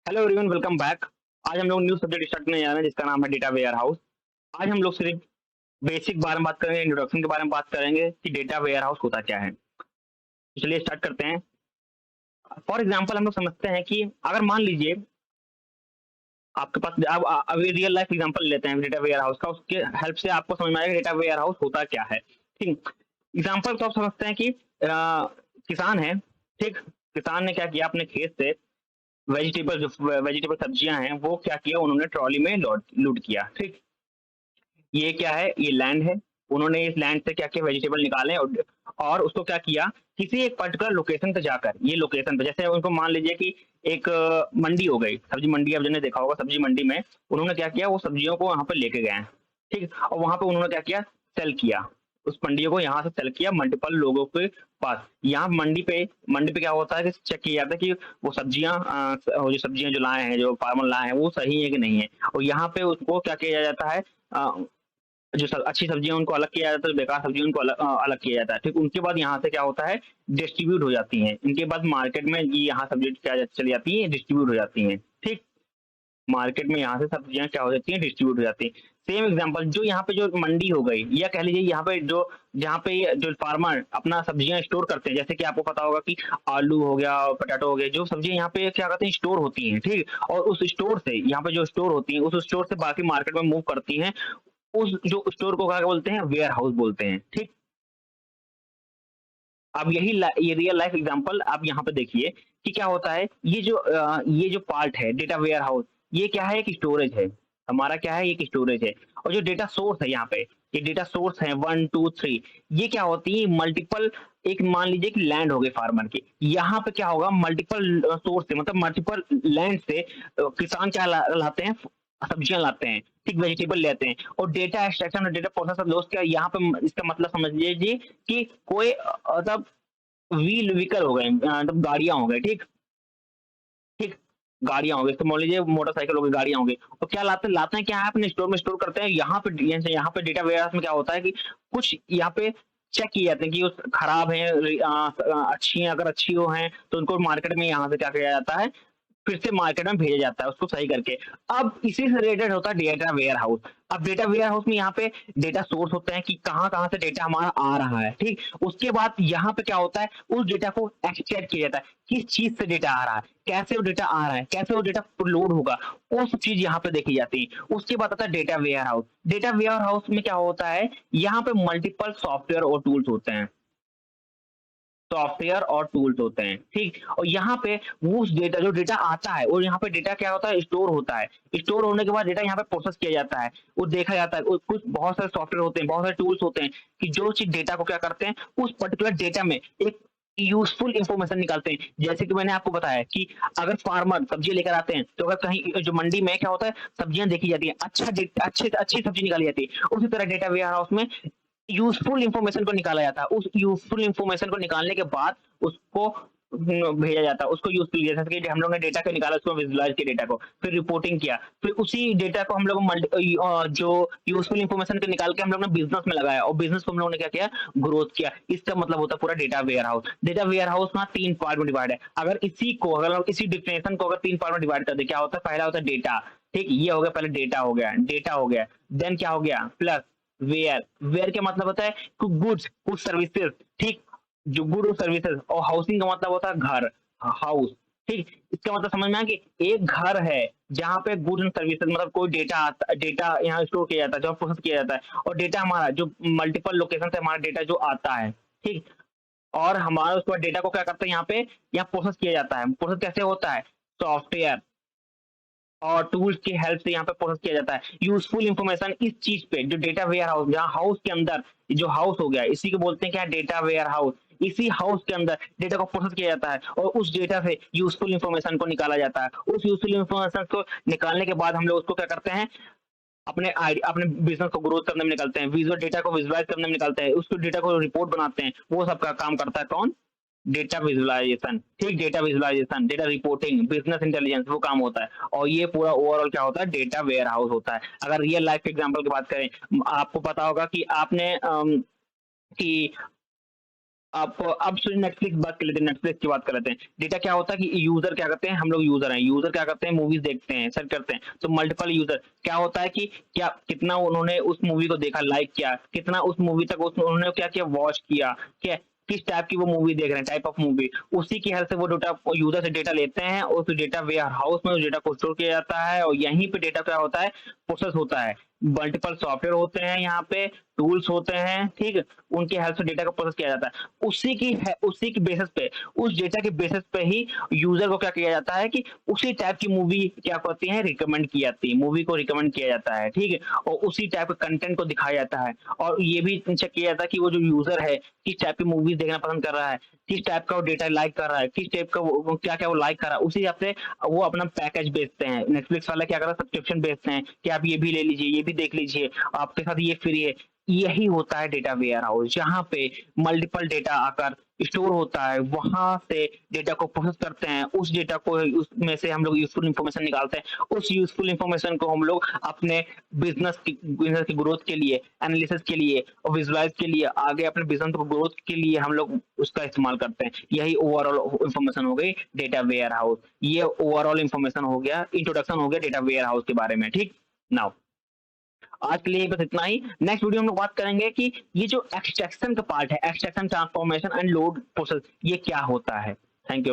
Hello everyone, welcome back. आज हम लोग न्यू सब्जेक्ट स्टार्ट करने जा रहे हैं जिसका नाम है डेटा वेयर हाउस। आज हम लोग सिर्फ बेसिक बारे में बात करेंगे, इंट्रोडक्शन के बारे में बात करेंगे कि डेटा वेयर हाउस होता क्या है। तो चलिए स्टार्ट करते हैं। फॉर एग्जांपल हम लोग समझते हैं कि अगर मान लीजिए आपके पास अब अभी रियल लाइफ एग्जांपल लेते हैं डेटा वेयर हाउस का, उसके हेल्प से आपको समझ में आएगा डेटा वेयर हाउस होता क्या है। ठीक, एग्जांपल तो आप समझते हैं कि किसान है। ठीक, किसान ने क्या किया, अपने खेत से वेजिटेबल जो वेजिटेबल सब्जियां हैं वो क्या किया, उन्होंने ट्रॉली में लोड लूट किया। ठीक, ये क्या है, ये लैंड है। उन्होंने इस लैंड से क्या किया, वेजिटेबल निकाले और उसको क्या किया, किसी एक पर्टिकुलर लोकेशन पे जाकर, ये लोकेशन पे जैसे उनको मान लीजिए कि एक मंडी हो गई, सब्जी मंडी, आप जिन्होंने देखा होगा सब्जी मंडी में, उन्होंने क्या किया, वो सब्जियों को वहां पे लेके गए हैं। ठीक, और वहां पे उन्होंने क्या किया, सेल किया। उस मंडियों को यहाँ से सेल किया मल्टीपल लोगों के पास। यहाँ मंडी पे क्या होता है कि चेक किया जाता है कि वो सब्जियां वो जो सब्जियां जो लाए हैं, जो फार्मर लाए हैं, वो सही है कि नहीं है। और यहाँ पे उसको क्या किया जाता है, जो अच्छी सब्जियां उनको अलग किया जाता है, बेकार सब्जियां उनको अलग किया जाता है। ठीक, उनके बाद यहाँ से क्या होता है, डिस्ट्रीब्यूट हो जाती हैं। इनके बाद मार्केट में ये यहाँ सब्जी क्या चली जाती है, डिस्ट्रीब्यूट हो जाती हैं। ठीक, मार्केट में यहाँ से सब्जियां क्या हो जाती हैं, डिस्ट्रीब्यूट हो जाती हैं। सेम एग्जांपल जो यहाँ पे जो मंडी हो गई, या कह लीजिए यहाँ पे जो जहाँ पे जो फार्मर अपना सब्जियां स्टोर करते हैं, जैसे कि आपको पता होगा कि आलू हो गया और पोटैटो हो गया, जो सब्जियां यहाँ पे क्या करते हैं, स्टोर होती हैं। ठीक, और उस स्टोर से यहाँ पे जो स्टोर होती हैं, उस स्टोर से बाकी मार्केट में मूव करती हैं। उस जो स्टोर को क्या बोलते हैं, वेयर हाउस बोलते हैं। ठीक, अब ये रियल लाइफ एग्जांपल आप यहाँ पे देखिए कि क्या होता है, ये जो पार्ट है डेटा वेयर हाउस, ये क्या है, एक स्टोरेज है। हमारा क्या है, एक स्टोरेज है। और जो डेटा सोर्स है यहाँ पे, ये डेटा सोर्स है 1 2 3, ये क्या होती है, मल्टीपल, एक मान लीजिए कि लैंड हो गए फार्मर की, यहाँ पे क्या होगा, मल्टीपल सोर्स से, मतलब मल्टीपल लैंड से किसान क्या लाते हैं, सब्जियां लाते हैं। ठीक, वेजिटेबल लेते हैं। और डेटा एक्सट्रैक्शन और डेटा प्रोसेस ऑफ दोस्त क्या, यहाँ पे इसका मतलब समझ लीजिए कि कोई मतलब व्हीकल हो गए, मतलब गाड़ियां हो गए। ठीक, ठीक, गाड़ियां हो गई, तो मान लीजिए मोटरसाइकिल हो गई, गाड़ियां हो गई। तो क्या लाते हैं क्या है, अपने स्टोर में स्टोर करते हैं। यहाँ पे डेटा वेयर हाउस में क्या होता है कि कुछ यहाँ पे चेक किए जाते हैं कि वो खराब है, अच्छी है, अगर अच्छी हो है तो उनको मार्केट में यहाँ से क्या किया जाता है, फिर से मार्केट में भेजा जाता है उसको सही करके। अब इसी से रिलेटेड होता है डेटा वेयर हाउस। अब डेटा वेयर हाउस में यहाँ पे डेटा सोर्स होते हैं कि कहाँ कहाँ से डेटा हमारा आ रहा है। ठीक, उसके बाद यहाँ पे क्या होता है, उस डेटा को एक्सट्रैक्ट किया जाता है, किस चीज से डेटा आ रहा है, कैसे वो डेटा आ रहा है, कैसे वो डेटा लोड होगा, वो सब चीज यहाँ पे देखी जाती है। उसके बाद आता है data warehouse. Data warehouse में क्या होता है, यहाँ पे मल्टीपल सॉफ्टवेयर और टूल्स होते हैं, सॉफ्टवेयर और टूल्स होते हैं। ठीक, और यहाँ पे वो उस डेटा जो डेटा आता है, और यहाँ पे डेटा क्या होता है, स्टोर होता है। स्टोर होने के बाद डेटा यहाँ पे प्रोसेस किया जाता है, वो देखा जाता है। कुछ बहुत सारे सॉफ्टवेयर होते हैं, बहुत सारे टूल्स होते हैं कि जो चीज डेटा को क्या करते हैं, उस पर्टिकुलर डेटा में एक यूजफुल इंफॉर्मेशन निकालते हैं। जैसे कि मैंने आपको बताया कि अगर फार्मर सब्जी लेकर आते हैं, तो अगर कहीं जो मंडी में क्या होता है, सब्जियां देखी जाती है, अच्छे अच्छी सब्जी निकाली जाती है। उसी तरह डेटा वेयर हाउस में यूजफुल इंफॉर्मेशन को निकाला जाता है। उस यूजफुल इंफॉर्मेशन को निकालने के बाद उसको भेजा जाता है, उसको यूजफुल, जैसे कि हम लोग ने डेटा को निकाला, उसको विजुलाइज किया डेटा को, फिर रिपोर्टिंग किया, फिर उसी डेटा को हम लोग जो यूजफुल इंफॉर्मेशन को निकाल के हम लोग ने बिजनेस में लगाया, और बिजनेस को हम लोगों ने क्या किया, ग्रोथ किया। इसका मतलब होता है पूरा data warehouse. Data warehouse में 3 पार्ट में डिवाइड है। अगर इसी डिफिनेशन को अगर 3 पार्ट में डिवाइड कर दे, क्या होता है, पहला होता है डेटा। ठीक, ये हो गया, पहले डेटा हो गया, देन क्या हो गया, प्लस वेयर। वेयर का मतलब होता है गुड्स, कुछ सर्विसेज। ठीक, जो गुड और सर्विसेज। और हाउसिंग का मतलब होता है घर, हाउस। ठीक, इसका मतलब समझ में आया कि एक घर है जहाँ पे गुड एंड सर्विसेज, मतलब कोई डेटा यहाँ स्टोर किया जाता है, जो प्रोसेस किया जाता है, और डेटा हमारा जो मल्टीपल लोकेशन से हमारा डेटा जो आता है। ठीक, और हमारा उसके बाद डेटा को क्या करते हैं, यहाँ प्रोसेस किया जाता है। प्रोसेस कैसे होता है, सॉफ्टवेयर और टूल्स की हेल्प से यहाँ पे प्रोसेस किया जाता है। यूजफुल इंफॉर्मेशन इस चीज पे, जो डेटा वेयर हाउस, जहाँ हाउस के अंदर, जो हाउस हो गया, इसी को बोलते हैं क्या, डेटा वेयर हाउस। इसी हाउस के अंदर डेटा को प्रोसेस किया जाता है, और उस डेटा से यूजफुल इंफॉर्मेशन को निकाला जाता है। उस यूजफुल इंफॉर्मेशन को निकालने के बाद हम लोग उसको क्या करते हैं, अपने बिजनेस को ग्रोथ करने में निकलते हैं, विजुअल डेटा को विजुअलाइज करने में निकलते हैं, उसको डेटा को रिपोर्ट बनाते हैं। वो सब का काम करता है कौन, डेटा विजुअलाइजेशन। ठीक, data visualization, data reporting, business intelligence, वो काम होता है। और ये पूरा ओवरऑल क्या होता है, डेटा वेयर हाउस होता है। अगर रियल लाइफ एग्जांपल की बात करें, आपको पता होगा कि आपने कि अब सुनिए नेटफ्लिक्स बात कर लेते हैं, नेटफ्लिक्स की बात कर लेते हैं। डेटा क्या होता है कि यूज़र क्या करते हैं, हम लोग यूज़र हैं, यूज़र क्या करते हैं मूवीज़ देखते हैं, सर्च करते हैं, तो मल्टीपल यूज़र क्या होता है कि क्या कितना उन्होंने उस मूवी को देखा, लाइक किया, कितना उस मूवी तक उस उन्होंने क्या किया वॉच किया, क्या किस टाइप की वो मूवी देख रहे हैं, टाइप ऑफ मूवी, उसी की हेल्प से वो डेटा यूज़र से डेटा लेते हैं, उस डेटा वेयर हाउस में उस डेटा को स्टोर किया जाता है और यहीं पे डेटा क्या होता है, प्रोसेस होता है। मल्टीपल सॉफ्टवेयर होते हैं यहाँ पे, टूल्स होते हैं, ठीक है? उनकी हेल्प से डेटा को प्रोसेस किया जाता है। उसी की बेसिस पे, उस डेटा के बेसिस पे ही यूज़र को क्या किया जाता है कि उसी टाइप की मूवी क्या करती है रिकमेंड की जाती है, मूवी को रिकमेंड किया जाता है, ठीक है? और उसी टाइप के कंटेंट को दिखाया जाता है और ये भी चेक किया जाता है कि वो जो यूज़र है, किस टाइप की मूवीज़ देखना पसंद कर रहा है, किस टाइप का वो डेटा लाइक कर रहा है, किस टाइप का वो क्या-क्या वो लाइक कर रहा है, उसी हिसाब से वो अपना पैकेज बेचते हैं। नेटफ्लिक्स वाला क्या कर रहा है सब्सक्रिप्शन बेचते हैं कि आप ये भी ले लीजिए, ये भी देख लीजिए, आपके साथ ये फ्री है। यही होता है डेटा वेयर हाउस जहाँ पे मल्टीपल डेटा आकर स्टोर होता है, वहाँ से डेटा को प्रोसेस करते हैं, उस डेटा को उसमें से हम लोग यूज़फुल इंफॉर्मेशन निकालते हैं। उस यूज़फुल इंफॉर्मेशन को हम लोग अपने बिज़नेस की ग्रोथ के लिए, एनालिसिस के लिए और विजुअलाइज़ के लिए आगे अपने बिज़नेस को ग्रोथ के लिए हम लोग उसका इस्तेमाल करते हैं। यही ओवरऑल इंफॉर्मेशन हो गई डेटा वेयर हाउस। ये ओवरऑल इंफॉर्मेशन हो गया, इंट्रोडक्शन हो गया डेटा वेयर हाउस के बारे में, ठीक? नाउ आज के लिए बस इतना ही। नेक्स्ट वीडियो में हम लोग बात करेंगे कि ये जो एक्सट्रैक्शन का पार्ट है, extraction, transformation and load process, ये क्या होता है। Thank you.